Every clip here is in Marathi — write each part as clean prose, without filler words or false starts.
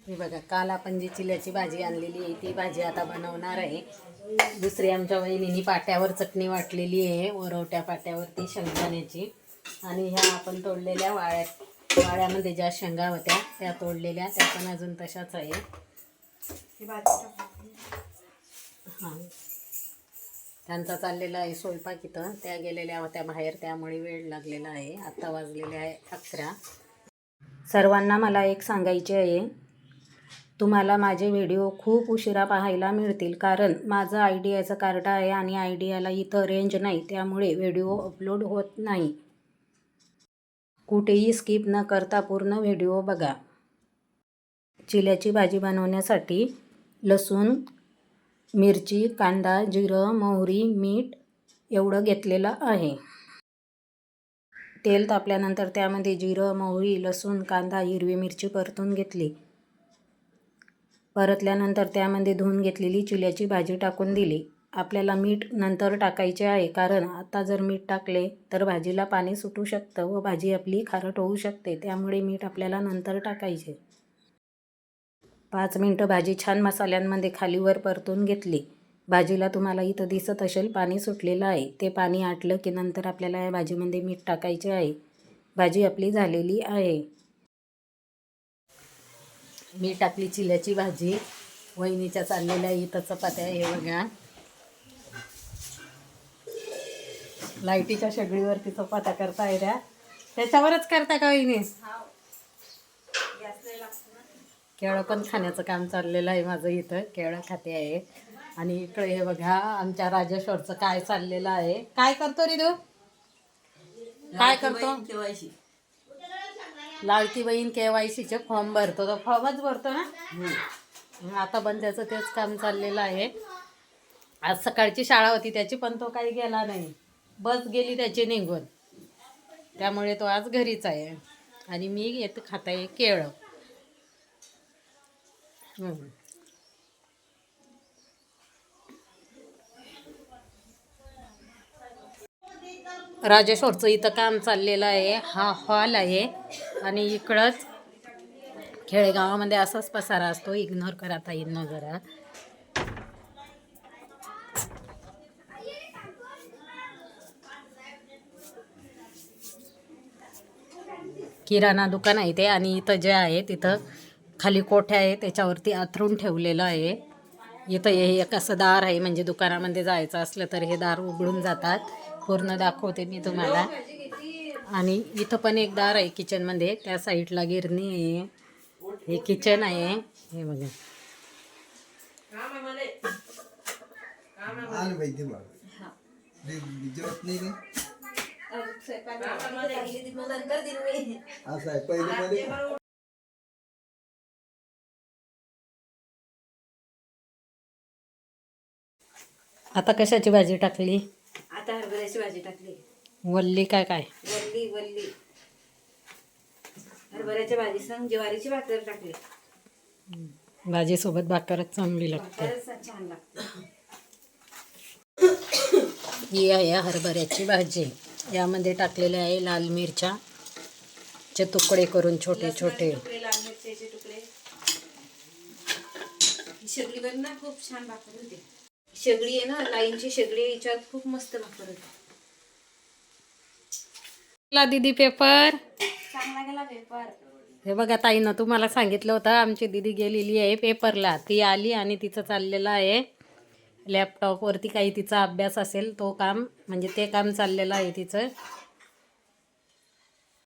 हे बघा, काल आपण जी चिल्याची भाजी आणलेली आहे ती भाजी आता बनवणार आहे. दुसरी आमच्या वहिनींनी पाट्यावर चटणी वाटलेली आहे, वरवट्या पाट्यावरती शेंगदाण्याची. आणि ह्या आपण तोडलेल्या वाळ्यामध्ये ज्या शेंगा होत्या त्या तोडलेल्या, त्या पण अजून तशाच आहे. हां, त्यांचा चाललेला आहे स्वयंपाक. इथं त्या गेलेल्या होत्या बाहेर, त्यामुळे वेळ लागलेला आहे. आत्ता वाजलेले आहे 11. सर्वांना मला एक सांगायचे आहे, तुम्हाला माझे व्हिडिओ खूप उशिरा पाहायला मिळतील, कारण माझं आयडियाचं कार्ड आहे आणि आयडियाला इथं रेंज नाही, त्यामुळे व्हिडिओ अपलोड होत नाही. कुठेही स्किप न करता पूर्ण व्हिडिओ बघा. चिल्याची भाजी बनवण्यासाठी लसूण, मिरची, कांदा, जिरं, मोहरी, मीठ एवढं घेतलेलं आहे. तेल तापल्यानंतर त्यामध्ये जिरं, मोहरी, लसूण, कांदा, हिरवी मिरची परतून घेतली. परतल्यानंतर त्यामध्ये धुवून घेतलेली चिल्याची भाजी टाकून दिली. आपल्याला मीठ नंतर टाकायचे आहे, कारण आता जर मीठ टाकले तर भाजीला पाणी सुटू शकतं व भाजी आपली खारट होऊ शकते, त्यामुळे मीठ आपल्याला नंतर टाकायचे. 5 मिनटं भाजी छान मसाल्यांमध्ये खालीवर परतून घेतली. भाजीला तुम्हाला इथं दिसत असेल पाणी सुटलेलं आहे. ते पाणी आटलं की नंतर आपल्याला या भाजीमध्ये मीठ टाकायचे आहे. भाजी आपली झालेली आहे. मी टाकली चिल्याची भाजी. वहिनीच्या चाललेल्या इथं चपात्या हे बघा, लाईटीच्या शेगडीवरती चपात्या करता येत्या. त्याच्यावरच करता का वहिनी? केळं पण खाण्याचं काम चाललेलं आहे माझं. इथं केळं खाते आहे. आणि इकडे हे बघा आमच्या राजेश्वरचं काय चाललेलं आहे. काय करतो रे तू? काय करतो? लाडकी बहीण KYCचे फॉर्म भरतो. तो फॉर्मच भरतो ना. आता पण त्याचं तेच काम चाललेलं आहे. आज सकाळची शाळा होती त्याची, पण तो काही गेला नाही. बस गेली त्याची निघून, त्यामुळे तो आज घरीच आहे. आणि मी येत खात आहे केळं. राजेश्वरचं इथं काम चाललेलं आहे. हा हॉल आहे आणि इकडंच खेडेगावामध्ये असाच पसारा असतो. इग्नोर करा ताईंना जरा. किराणा दुकान आहे ते. आणि इथं जे आहे तिथं खाली कोठ्या आहे, त्याच्यावरती आथरून ठेवलेलं आहे. इथं हे एक असं दार आहे, म्हणजे दुकानामध्ये जायचं असलं तर हे दार उघडून जातात. पूर्ण दाखवते मी तुम्हाला. आणि इथं पण एक दार आहे किचनमध्ये, त्या साईडला गिरणी आहे. हे किचन आहे. हे बघा, आता कशाची भाजी टाकली? आता हरभऱ्याची भाजी टाकली. वल्ली काय काय? वल्ली हरभऱ्याच्या भाजी संग ज्वारीची भाकर टाकली. भाजीसोबत भाकरच चांगली लागते. छान लागते. ही आहे हरभऱ्याची भाजी. यामध्ये टाकलेले आहे लाल मिरच्याचे तुकडे करून छोटे छोटे. लाल मिरच्याचे तुकडे. शेगडीवर ना खूप छान भाकर होते. शेगडी आहे ना, लाईनची शेगडी, याच्यात खूप मस्त भाकर होते. दीदी पेपर चांगला गेला पेपर. हे बघा ताईनं तुम्हाला सांगितलं होतं, आमची दीदी गेलेली आहे पेपरला. ती आली आणि तिचं चाललेलं आहे लॅपटॉपवरती काही तिचा अभ्यास असेल तो काम, म्हणजे ते काम चाललेलं आहे तिचं.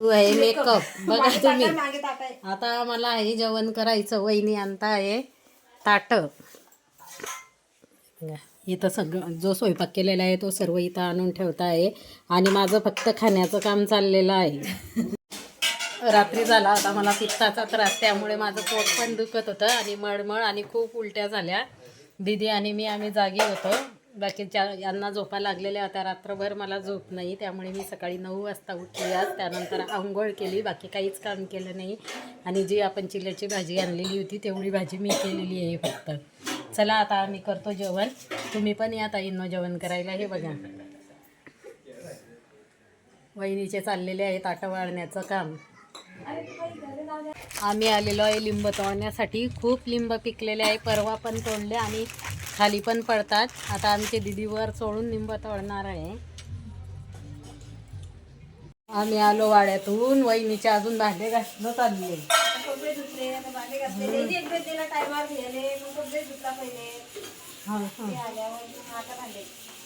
तू आहे मेकअप बघा तुम्ही. आता मला आहे जेवण करायचं. वहिनी आणता आहे ताटं. इथं सगळं जो स्वयंपाक केलेला आहे तो सर्व इथं आणून ठेवता आहे. आणि माझं फक्त खाण्याचं काम चाललेलं आहे. रात्री झाला होता मला पित्ताचा त्रास, त्यामुळे माझं पोट पण दुखत होतं आणि मळमळ आणि खूप उलट्या झाल्या. दीदी आणि मी आम्ही जागी होतो. बाकीच्या यांना झोपा लागलेल्या होत्या. रात्रभर मला झोप नाही, त्यामुळे मी सकाळी 9 वाजता उठली आज. त्यानंतर आंघोळ केली, बाकी काहीच काम केलं नाही. आणि जी आपण चिल्याची भाजी आणलेली होती तेवढी भाजी मी केलेली आहे फक्त. चला आता आम्ही करतो जेवण. तुम्ही पण या ताईंनो जेवण करायला. हे बघा वहिनीचे चाललेले आहे ताटं वाळण्याचं काम. आम्ही आलेलो आहे लिंब तोडण्यासाठी. खूप लिंब पिकलेले आहे, परवा पण तोडले आणि खाली पण पडतात. आता आमचे दीदीवर सोडून लिंब तोडणार आहे. आम्ही आलो वाड्यातून, वहिनीचे अजून भांडे घासणं चालले.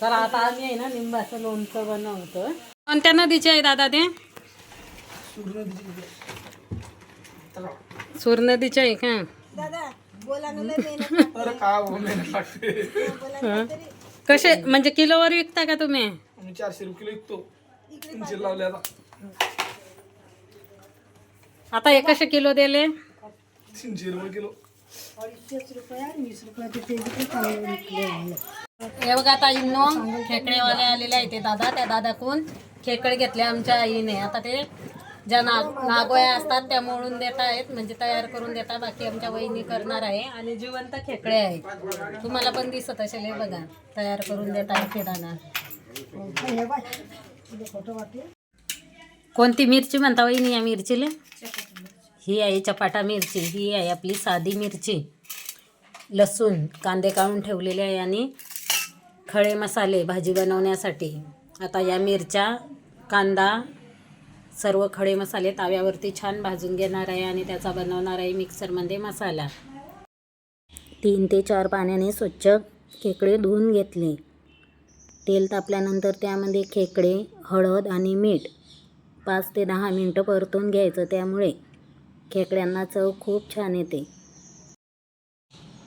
तर आता आम्ही आहे ना लिंबाचं लोणचं बनवतो. कोणत्या नदीचे आहे दादा ते? सूर नदीचे आहे का? हं. कसे म्हणजे किलोवर विकता का तुम्ही? 400 रुपये किलो विकतो. 300 लावले आता. आता हे कसे किलो दिले? 300 रुपये किलो. हे बघा आता इन्नो खेकडेवाले आलेले आहे ते दादा. त्या दादाकडून खेकडे घेतले आमच्या आईने. आता ते ज्या नागोया असतात त्या मोडून देत आहेत, म्हणजे तयार करून देतात. बाकी आमच्या वहिनी करणार आहे. आणि जिवंत खेकडे आहेत, तुम्हाला पण दिसत असेल. हे बघा तयार करून देत आहे किराणा. कोणती मिरची म्हणता वहिनी या मिरचीला? ही आहे चपाटा मिरची, ही आहे आपली साधी मिरची, लसूण, कांदे काढून ठेवलेले आहे आणि खडे मसाले भाजी बनवण्यासाठी. आता या मिरच्या, कांदा, सर्व खडे मसाले ताव्यावरती छान भाजून घेणार आहे आणि त्याचा बनवणार आहे मिक्सरमध्ये मसाला. 3 ते 4 पाण्याने स्वच्छ खेकडे धुवून घेतले. तेल तापल्यानंतर त्यामध्ये खेकडे, हळद आणि मीठ 5 ते 10 मिनटं परतून घ्यायचं. त्यामुळे खेकड्यांना चव खूप छान येते.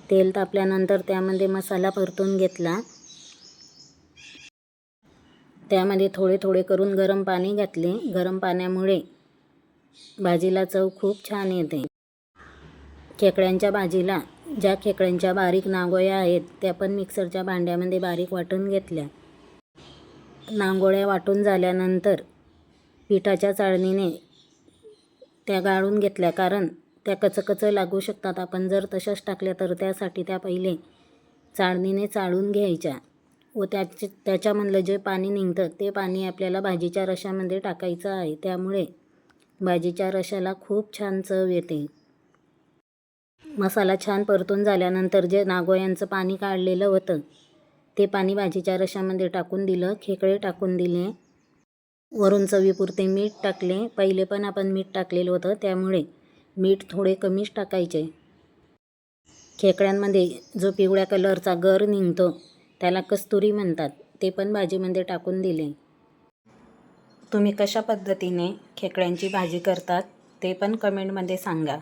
तेल तापल्यानंतर त्यामध्ये मसाला परतून घेतला. त्यामध्ये थोडे थोडे करून गरम पाणी घातले. गरम पाण्यामुळे भाजीला चव खूप छान येते. खेकड्यांच्या भाजीला ज्या खेकड्यांच्या बारीक नांगोळ्या आहेत त्या पण मिक्सरच्या भांड्यामध्ये बारीक वाटून घेतल्या. नांगोळ्या वाटून झाल्यानंतर पिठाच्या चाळणीने त्या गाळून घेतल्या, कारण त्या कचकच लागू शकतात. आपण जर तशाच टाकल्या तर त्यासाठी त्या पहिले चाळणीने चाळून घ्यायच्या व त्याच्यामधलं जे पाणी निघतं ते पाणी आपल्याला भाजीच्या रशामध्ये टाकायचं आहे. त्यामुळे भाजीच्या रशाला खूप छान चव येते. मसाला छान परतून झाल्यानंतर जे नागोयांचं पाणी काढलेलं होतं ते पाणी भाजीच्या रशामध्ये टाकून दिलं. खेकडे टाकून दिले. वरून चवीपुरते मीठ टाकले. पहिले पण आपण मीठ टाकलेलं होतं, त्यामुळे मीठ थोडे कमीच टाकायचे. खेकड्यांमध्ये जो पिवळ्या कलरचा गर निघतो त्याला कस्तुरी म्हणतात, ते पण भाजीमध्ये टाकून दिले. तुम्ही कशा पद्धतीने खेकड्यांची भाजी करतात ते पण कमेंटमध्ये सांगा.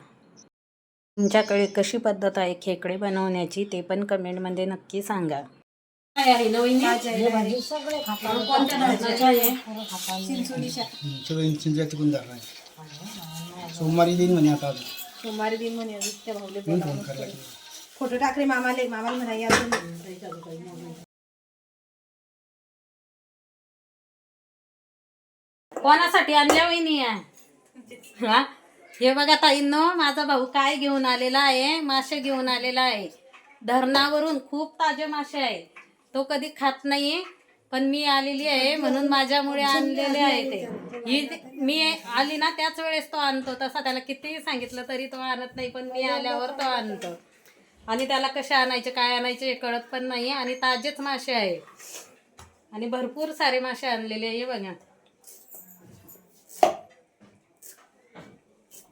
तुमच्याकडे कशी पद्धत आहे खेकडे बनवण्याची ते पण कमेंटमध्ये नक्की सांगा. काय आहे नवीन? कोणत्या धरणाच्या आहे? सोमवारी दिन म्हणे आता. सोमवारी दिन म्हणे त्या भाऊले फोन करायला लागले. फोटो टाकले मामाले म्हणाय अजून. कोणासाठी आणल्या वहिनी आहे? हा हे बघा ताईंनो, माझा भाऊ काय घेऊन आलेला आहे? मासे घेऊन आलेला आहे. धरणावरून खूप ताजे मासे आहे. तो कधी खात नाही, पण मी आलेली आहे म्हणून माझ्यामुळे आणलेले आहे ते. मी आली ना त्याच वेळेस तो आणतो. तसा त्याला कितीही सांगितलं तरी तो आणत नाही, पण मी आल्यावर तो आणतो. आणि त्याला कसे आणायचे काय आणायचे हे कळत पण नाही. आणि ताजेच मासे आहे आणि भरपूर सारे मासे आणलेले आहे. बघा,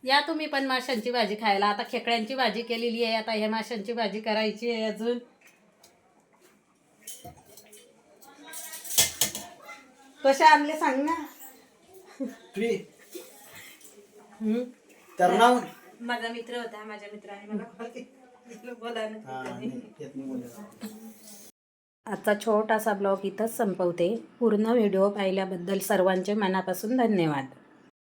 या तुम्ही पण माशांची भाजी खायला. आता खेकड्यांची भाजी केलेली आहे, आता ह्या माशांची भाजी करायची आहे अजून. कसे आणले सांग ना. माझा मित्र होता, माझ्या मित्राने मला बोलावलं. आजचा छोटासा ब्लॉग इथंच संपवते. पूर्ण व्हिडिओ पाहिल्याबद्दल सर्वांचे मनापासून धन्यवाद.